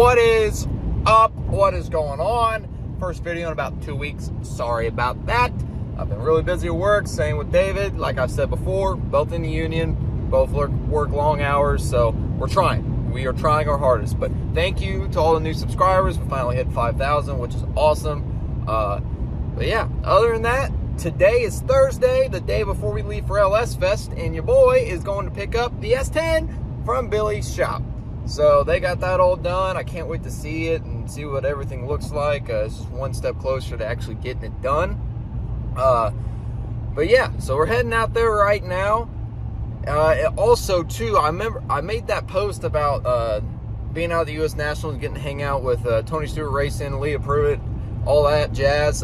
What is up? What is going on? First video in about 2 weeks. Sorry about that. I've been really busy at work. Same with David. Like I've said before, both in the union, both work long hours. So we're trying. We are trying our hardest. But thank you to all the new subscribers. We finally hit 5,000, which is awesome. But yeah, other than that, today is Thursday, the day before we leave for LS Fest, and your boy is going to pick up the S10 from Billy's shop. So they got that all done. I can't wait to see it and see what everything looks like. It's just one step closer to actually getting it done. But yeah, so we're heading out there right now. Also, too, I remember I made that post about being out at the U.S. Nationals, getting to hang out with Tony Stewart Racing, Leah Pruitt, all that jazz.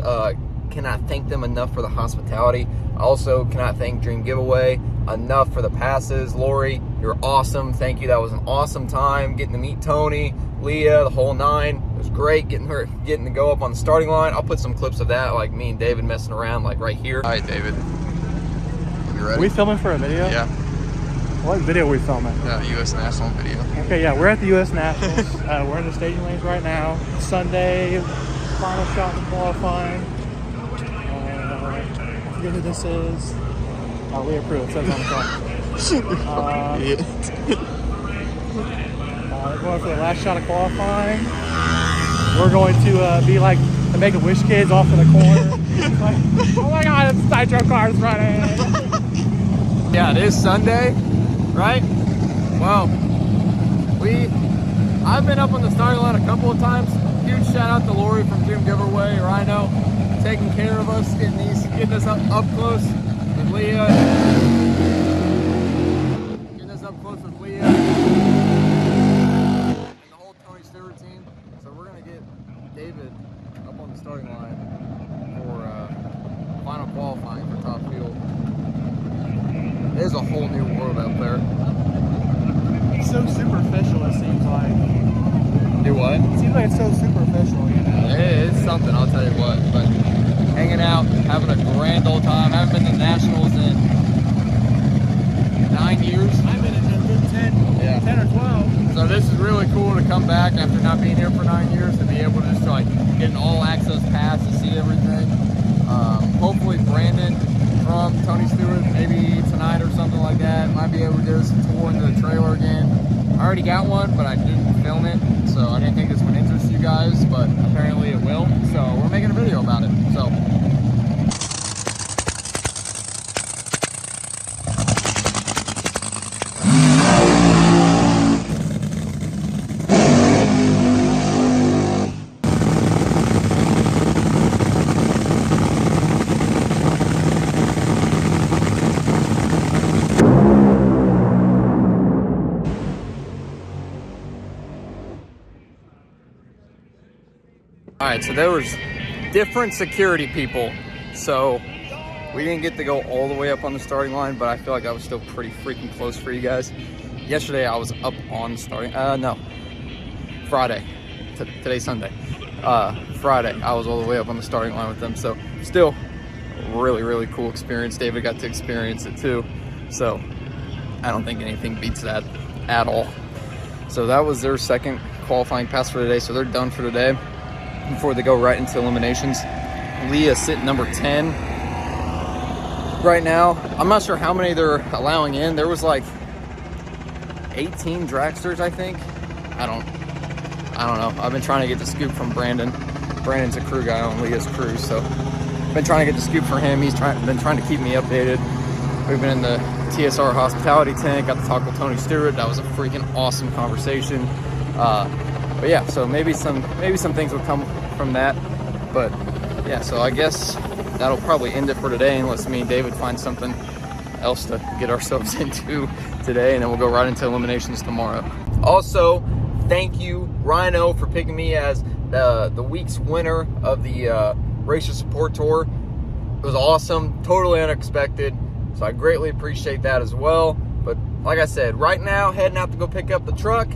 Cannot thank them enough for the hospitality. Also, cannot thank Dream Giveaway enough for the passes. Lori, you're awesome. Thank you. That was an awesome time. Getting to meet Tony, Leah, the whole nine. It was great getting to go up on the starting line. I'll put some clips of that, like me and David messing around, like right here. All right, David. You ready? Are we filming for a video? Yeah. What video are we filming? U.S. National video. Okay, yeah, we're at the U.S. Nationals. We're in the staging lanes right now. Sunday, final shot in qualifying. I forget who this is. Leah Pruitt, it says on the car. We're going for the last shot of qualifying. We're going to be like the Make-A-Wish kids off in the corner. Like, oh my God, it's Nitro cars running. Yeah, it is Sunday, right? Well, I've been up on the starting line a couple of times. Huge shout out to Lori from Dream Giveaway, Rhino, taking care of us, getting us up close with Leah. Getting us up close with Leah. And the whole Tony Stewart team. So we're gonna get David up on the starting line for final qualifying for top field. There's a whole new world out there. It's so superficial, it seems like. Do what? It seems like it's so superficial, you know? It's something, I'll tell you what. But hanging out, having a grand old time. I haven't been to the Nationals in 9 years. I've been in a good 10 or 12. So this is really cool to come back after not being here for 9 years, to be able to just like get an all-access pass to see everything. Hopefully Brandon from Tony Stewart, maybe tonight or something like that, might be able to do some tour into the trailer again. I already got one, but I didn't film it, so I didn't think this would interest you guys, but apparently it will. So we're making a video about it. So alright, so there was different security people, so we didn't get to go all the way up on the starting line, but I feel like I was still pretty freaking close for you guys. Yesterday I was up on the starting, Friday, today's Sunday. Friday I was all the way up on the starting line with them, so still really, really cool experience. David got to experience it too, so I don't think anything beats that at all. So that was their second qualifying pass for today, so they're done for today before they go right into eliminations. Leah sitting number 10 right now. I'm not sure how many they're allowing in. There was like 18 dragsters, I think. I don't know. I've been trying to get the scoop from Brandon. Brandon's a crew guy on Leah's crew, so been trying to get the scoop for him. He's been trying to keep me updated. We've been in the TSR hospitality tent, got to talk with Tony Stewart. That was a freaking awesome conversation. But yeah, so maybe some things will come from that. But yeah, so I guess that'll probably end it for today, unless me and David find something else to get ourselves into today, and then we'll go right into eliminations tomorrow. Also, thank you, Rhino, for picking me as the week's winner of the Racer Support Tour. It was awesome, totally unexpected, so I greatly appreciate that as well. But like I said, right now, heading out to go pick up the truck,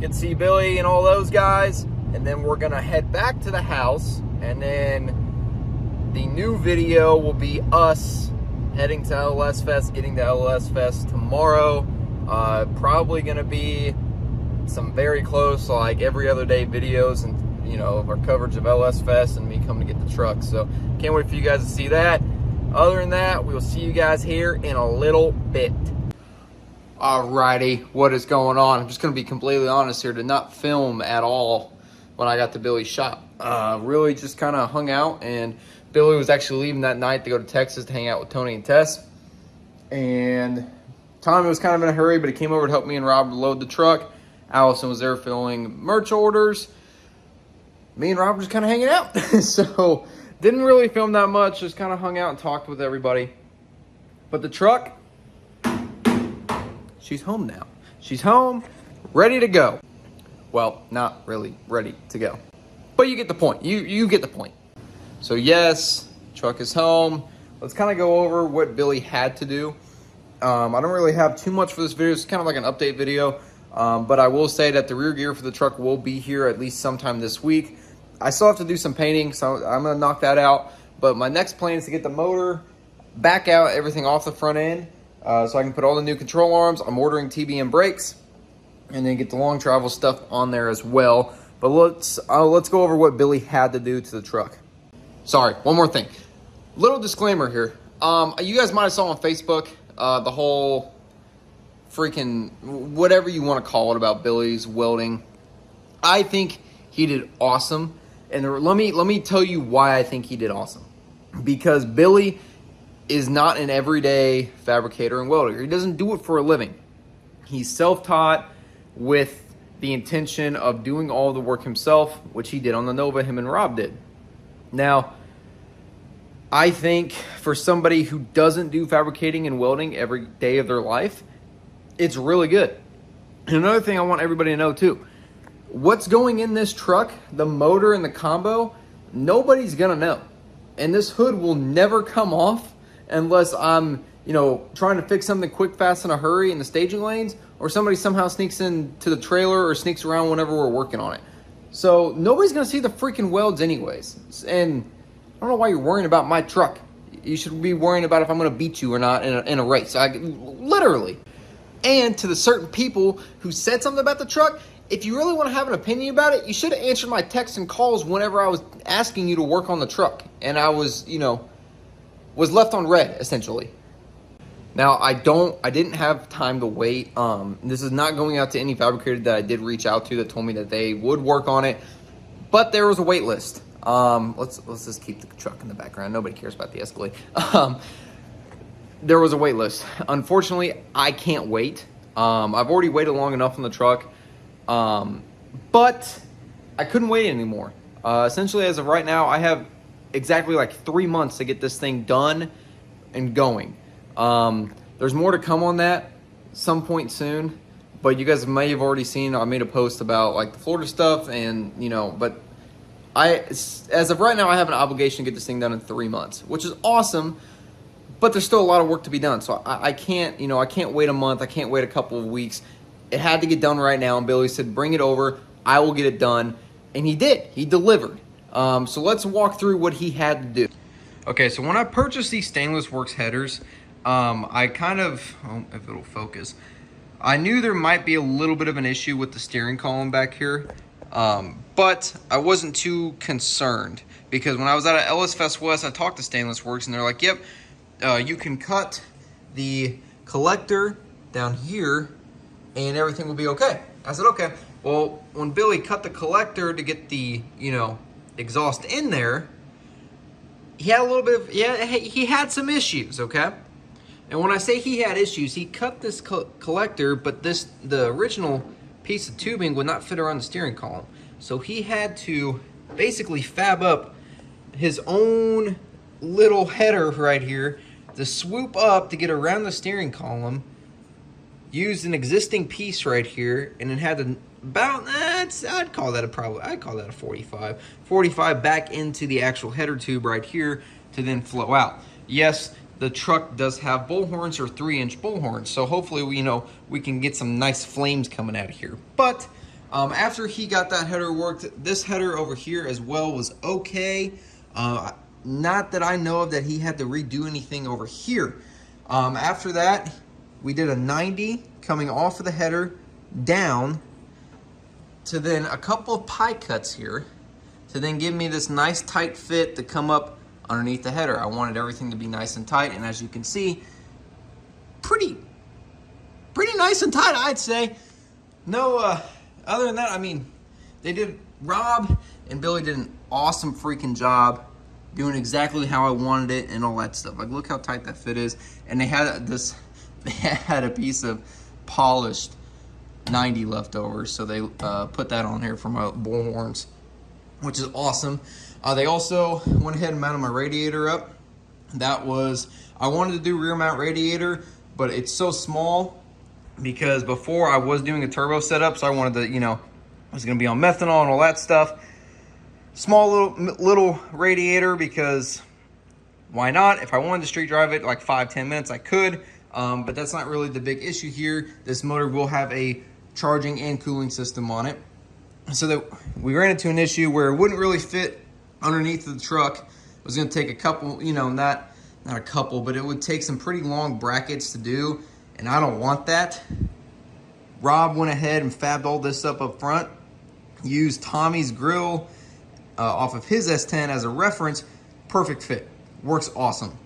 get to see Billy and all those guys, and then we're gonna head back to the house, and then the new video will be us heading to LS Fest, getting to LS Fest tomorrow. Probably gonna be some very close, like every other day videos and, you know, of our coverage of LS Fest and me coming to get the truck. So can't wait for you guys to see that. Other than that, we will see you guys here in a little bit. Alrighty, what is going on? I'm just going to be completely honest here, did not film at all when I got to Billy's shop. Really just kind of hung out, and Billy was actually leaving that night to go to Texas to hang out with Tony and Tess. And Tommy was kind of in a hurry, but he came over to help me and Rob load the truck. Allison was there filling merch orders. Me and Rob were just kind of hanging out. So didn't really film that much, just kind of hung out and talked with everybody. But the truck, she's home now. She's home, ready to go. Well, not really ready to go, but you get the point. You get the point. So yes, truck is home. Let's kind of go over what Billy had to do. I don't really have too much for this video. It's kind of like an update video, but I will say that the rear gear for the truck will be here at least sometime this week. I still have to do some painting, so I'm going to knock that out. But my next plan is to get the motor back out, everything off the front end, so I can put all the new control arms. I'm ordering TBM brakes, and then get the long travel stuff on there as well. But let's go over what Billy had to do to the truck. Sorry, one more thing. Little disclaimer here. You guys might have saw on Facebook the whole freaking whatever you want to call it about Billy's welding. I think he did awesome. And let me tell you why I think he did awesome. Because Billy is not an everyday fabricator and welder. He doesn't do it for a living. He's self-taught with the intention of doing all the work himself, which he did on the Nova, him and Rob did. Now, I think for somebody who doesn't do fabricating and welding every day of their life, it's really good. And another thing I want everybody to know too, what's going in this truck, the motor and the combo, nobody's gonna know. And this hood will never come off unless I'm, you know, trying to fix something quick, fast, in a hurry in the staging lanes, or somebody somehow sneaks into the trailer or sneaks around whenever we're working on it. So nobody's gonna see the freaking welds anyways. And I don't know why you're worrying about my truck. You should be worrying about if I'm gonna beat you or not in a race. Literally. And to the certain people who said something about the truck, if you really want to have an opinion about it, you should have answered my texts and calls whenever I was asking you to work on the truck. And I was, you know, was left on red, essentially. Now, I didn't have time to wait. This is not going out to any fabricator that I did reach out to that told me that they would work on it. But there was a wait list. Let's just keep the truck in the background. Nobody cares about the Escalade. There was a wait list. Unfortunately, I can't wait. I've already waited long enough on the truck. But I couldn't wait anymore. Essentially, as of right now, I have exactly like 3 months to get this thing done and going. There's more to come on that some point soon, but you guys may have already seen, I made a post about like the Florida stuff, and you know, but as of right now, I have an obligation to get this thing done in 3 months, which is awesome, but there's still a lot of work to be done. So I can't, you know, I can't wait a month. I can't wait a couple of weeks. It had to get done right now, and Billy said, bring it over. I will get it done. And he did. He delivered. So let's walk through what he had to do. Okay, so when I purchased these Stainless Works headers, I kind of, oh, if it'll focus, I knew there might be a little bit of an issue with the steering column back here, but I wasn't too concerned, because when I was at LS Fest West, I talked to Stainless Works, and they're like, yep, you can cut the collector down here, and everything will be okay. I said, okay. Well, when Billy cut the collector to get the, you know, exhaust in there, he had a little bit of, yeah, he had some issues, okay? And when I say he had issues, he cut this collector, but the original piece of tubing would not fit around the steering column. So he had to basically fab up his own little header right here to swoop up to get around the steering column, used an existing piece right here, and it had about, I'd call that a 45 back into the actual header tube right here to then flow out. Yes, the truck does have bull horns, or 3-inch bull horns, so hopefully we can get some nice flames coming out of here. But after he got that header worked, this header over here as well was okay. Not that I know of that he had to redo anything over here. After that, we did a 90 coming off of the header down to then a couple of pie cuts here to then give me this nice tight fit to come up underneath the header. I wanted everything to be nice and tight, and as you can see, pretty nice and tight, I'd say. No, other than that, I mean, Rob and Billy did an awesome freaking job doing exactly how I wanted it and all that stuff. Like, look how tight that fit is. And they had a piece of polished 90 left over, so they put that on here for my bull horns, which is awesome. They also went ahead and mounted my radiator up. I wanted to do rear mount radiator, but it's so small because before I was doing a turbo setup, so I wanted to, I was gonna be on methanol and all that stuff. Small little radiator, because why not? If I wanted to street drive it like 5-10 minutes, I could, but that's not really the big issue here. This motor will have a charging and cooling system on it. So that we ran into an issue where it wouldn't really fit underneath the truck. It was gonna take a couple, not a couple, but it would take some pretty long brackets to do, and I don't want that. Rob went ahead and fabbed all this up front, used Tommy's grill off of his S10 as a reference. Perfect fit, works awesome.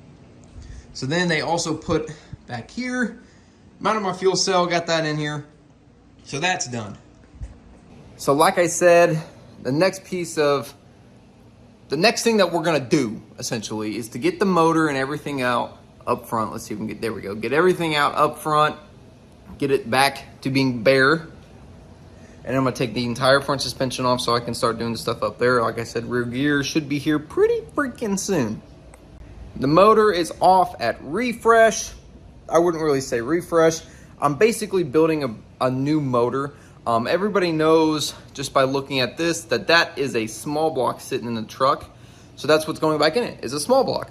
So then they also put back here, mounted my fuel cell, got that in here. So that's done. So like I said, the next thing that we're gonna do essentially is to get the motor and everything out up front. Let's see if we can get, there we go. Get everything out up front, get it back to being bare. And I'm gonna take the entire front suspension off so I can start doing the stuff up there. Like I said, rear gear should be here pretty freaking soon. The motor is off at refresh. I wouldn't really say refresh. I'm basically building a new motor. Everybody knows just by looking at this that is a small block sitting in the truck. So that's what's going back in it, is a small block.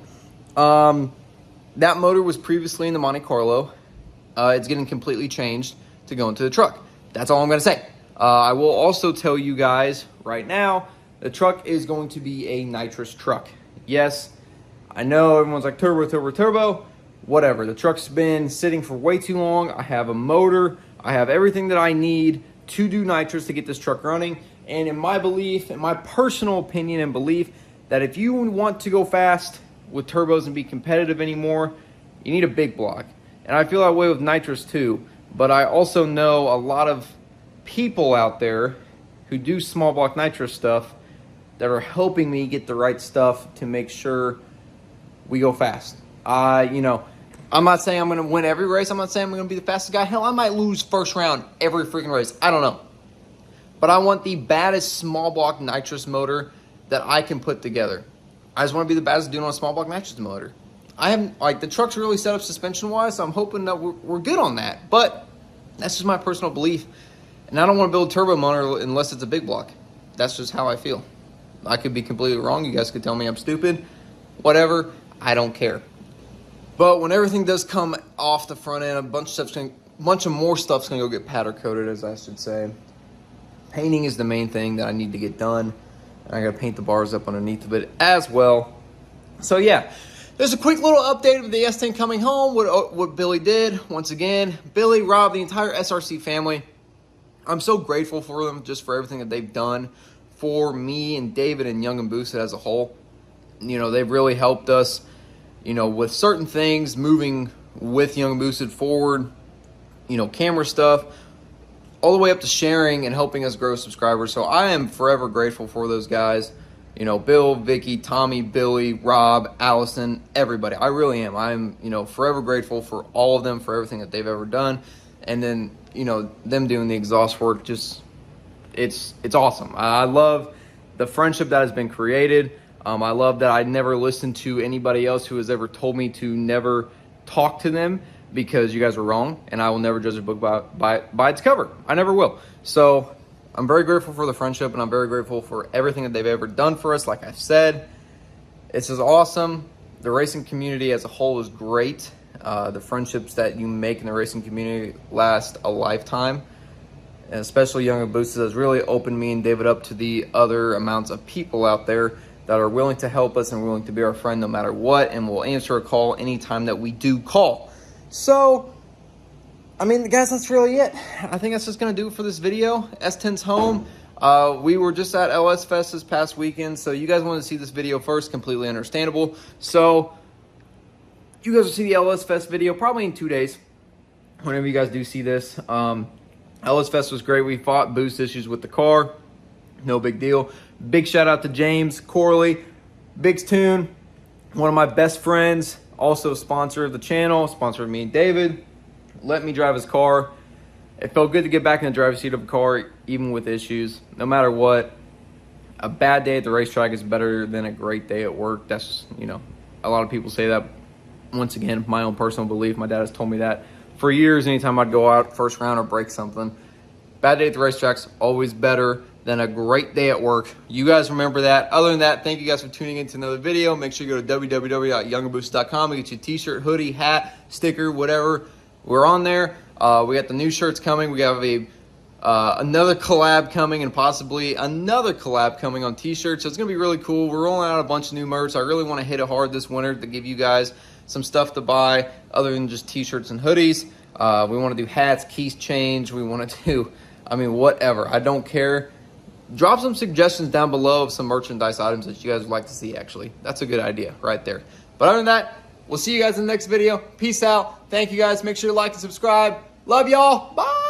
That motor was previously in the Monte Carlo. It's getting completely changed to go into the truck. That's all I'm gonna say. I will also tell you guys right now, the truck is going to be a nitrous truck. Yes, I know everyone's like turbo, whatever. The truck's been sitting for way too long. I have a motor, I have everything that I need to do nitrous to get this truck running. And in my belief, in my personal opinion and belief, that if you want to go fast with turbos and be competitive anymore, you need a big block. And I feel that way with nitrous too. But I also know a lot of people out there who do small block nitrous stuff that are helping me get the right stuff to make sure we go fast. I'm not saying I'm going to win every race. I'm not saying I'm going to be the fastest guy. Hell, I might lose first round every freaking race. I don't know. But I want the baddest small block nitrous motor that I can put together. I just want to be the baddest dude on a small block nitrous motor. The truck's really set up suspension wise, so I'm hoping that we're good on that. But that's just my personal belief. And I don't want to build a turbo motor unless it's a big block. That's just how I feel. I could be completely wrong. You guys could tell me I'm stupid. Whatever. I don't care. But when everything does come off the front end, a bunch of more stuff's gonna go get powder coated, as I should say. Painting is the main thing that I need to get done. And I gotta paint the bars up underneath of it as well. So yeah, there's a quick little update of the S10 coming home, what Billy did. Once again, Billy, Rob, the entire SRC family, I'm so grateful for them just for everything that they've done for me and David and Young and Boosted as a whole. They've really helped us, with certain things, moving with Young and Boosted forward, camera stuff, all the way up to sharing and helping us grow subscribers. So I am forever grateful for those guys. Bill, Vicky, Tommy, Billy, Rob, Allison, everybody. I really am. I'm, forever grateful for all of them, for everything that they've ever done. And then, them doing the exhaust work, just, it's awesome. I love the friendship that has been created. I love that I never listened to anybody else who has ever told me to never talk to them because you guys were wrong, and I will never judge a book by its cover. I never will. So I'm very grateful for the friendship, and I'm very grateful for everything that they've ever done for us. Like I've said, it's just awesome. The racing community as a whole is great. The friendships that you make in the racing community last a lifetime. And especially Young and Boosted has really opened me and David up to the other amounts of people out there that are willing to help us and willing to be our friend no matter what, and will answer a call anytime that we do call. So, guys, that's really it. I think that's just going to do it for this video. S10's home. We were just at LS Fest this past weekend, so you guys wanted to see this video first, completely understandable. So you guys will see the LS Fest video probably in 2 days, whenever you guys do see this. LS Fest was great. We fought boost issues with the car. No big deal. Big shout out to James Corley, Big's Tune, one of my best friends, also a sponsor of the channel, sponsor of me and David. Let me drive his car. It felt good to get back in the driver's seat of a car, even with issues. No matter what, a bad day at the racetrack is better than a great day at work. That's, you know, a lot of people say that. Once again, my own personal belief. My dad has told me that for years. Anytime I'd go out first round or break something, bad day at the racetrack's always better than a great day at work. You guys remember that. Other than that, thank you guys for tuning in to another video. Make sure you go to www.youngerboost.com and get your t-shirt, hoodie, hat, sticker, whatever. We're on there. We got the new shirts coming. We have another collab coming, and possibly another collab coming on t-shirts. So it's gonna be really cool. We're rolling out a bunch of new merch. I really want to hit it hard this winter to give you guys some stuff to buy other than just t-shirts and hoodies. We want to do hats, keys change. We want to do, I mean, whatever. I don't care. Drop some suggestions down below of some merchandise items that you guys would like to see, actually. That's a good idea right there. But other than that, we'll see you guys in the next video. Peace out. Thank you guys. Make sure to like and subscribe. Love y'all. Bye.